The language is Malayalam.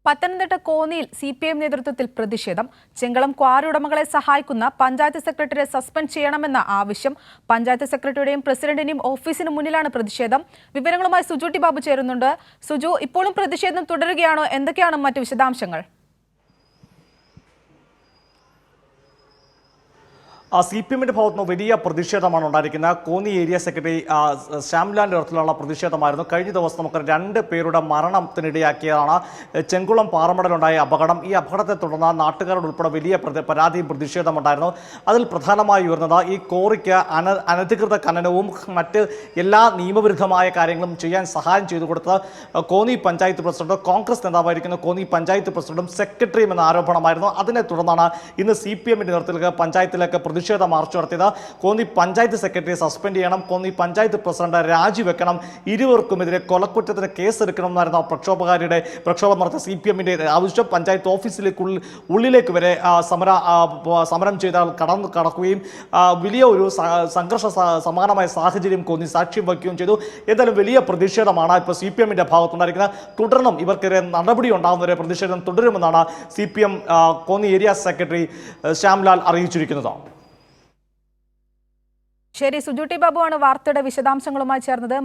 പത്തനംതിട്ട കോന്നിയിൽ CPM നേതൃത്വത്തിൽ പ്രതിഷേധം. ചെങ്കളം ക്വാറി ഉടമകളെ സഹായിക്കുന്ന പഞ്ചായത്ത് സെക്രട്ടറിയെ സസ്പെൻഡ് ചെയ്യണമെന്ന ആവശ്യം. പഞ്ചായത്ത് സെക്രട്ടറിയുടെയും പ്രസിഡന്റിന്റെയും ഓഫീസിന് മുന്നിലാണ് പ്രതിഷേധം. വിവരങ്ങളുമായി സുജു ടി ബാബു ചേരുന്നുണ്ട്. സുജു, ഇപ്പോഴും പ്രതിഷേധം തുടരുകയാണോ? എന്തൊക്കെയാണ് മറ്റു വിശദാംശങ്ങൾ? CPMന്റെ ഭാഗത്തുനിന്ന് വലിയ പ്രതിഷേധമാണ് ഉണ്ടായിരിക്കുന്നത്. കോന്നി ഏരിയ സെക്രട്ടറി ശ്യാംലാലിന്റെ നേതൃത്വത്തിലുള്ള പ്രതിഷേധമായിരുന്നു. കഴിഞ്ഞ ദിവസം നമുക്ക് 2 പേരുടെ മരണത്തിനിടയാക്കിയതാണ് ചെങ്കുളം പാറമടലുണ്ടായ അപകടം. ഈ അപകടത്തെ തുടർന്ന് നാട്ടുകാരോട് ഉൾപ്പെടെ വലിയ പരാതിയും പ്രതിഷേധമുണ്ടായിരുന്നു. അതിൽ പ്രധാനമായി ഉയർന്നത് ഈ കോറിക്ക് അനധികൃത ഖനനവും മറ്റ് എല്ലാ നിയമവിരുദ്ധമായ കാര്യങ്ങളും ചെയ്യാൻ സഹായം ചെയ്തു കൊടുത്തത് കോന്നി പഞ്ചായത്ത് പ്രസിഡന്റ്, കോൺഗ്രസ് നേതാവായിരിക്കുന്ന കോന്നി പഞ്ചായത്ത് പ്രസിഡന്റും സെക്രട്ടറിയും എന്ന ആരോപണമായിരുന്നു. അതിനെ തുടർന്നാണ് ഇന്ന് CPMന്റെ നേതൃത്വത്തിൽ പഞ്ചായത്തിലേക്ക് പ്രതിഷേധ മാർച്ച് നടത്തിയത്. കോന്നി പഞ്ചായത്ത് സെക്രട്ടറിയെ സസ്പെൻഡ് ചെയ്യണം, കോന്നി പഞ്ചായത്ത് പ്രസിഡന്റ് രാജിവെക്കണം, ഇരുവർക്കുമെതിരെ കൊലക്കുറ്റത്തിന് കേസെടുക്കണം എന്നായിരുന്നു പ്രക്ഷോഭം നടത്തിയ CPMന്റെ ആവശ്യം. പഞ്ചായത്ത് ഉള്ളിലേക്ക് വരെ സമരം ചെയ്ത കടക്കുകയും വലിയ ഒരു സംഘർഷ സമാനമായ സാഹചര്യം കോന്നി സാക്ഷ്യം വയ്ക്കുകയും ചെയ്തു. എന്തായാലും വലിയ പ്രതിഷേധമാണ് ഇപ്പോൾ CPMന്റെ ഭാഗത്തുണ്ടായിരിക്കുന്നത്. തുടർന്നും ഇവർക്കെതിരെ നടപടി ഉണ്ടാകുന്നവരെ പ്രതിഷേധം തുടരുമെന്നാണ് CPM Konni area secretary Shyamlal അറിയിച്ചിരിക്കുന്നത്. ശരി, സുജു ടി ബാബു ആണ് വാർത്തയുടെ വിശദാംശങ്ങളുമായി ചേർന്നത്.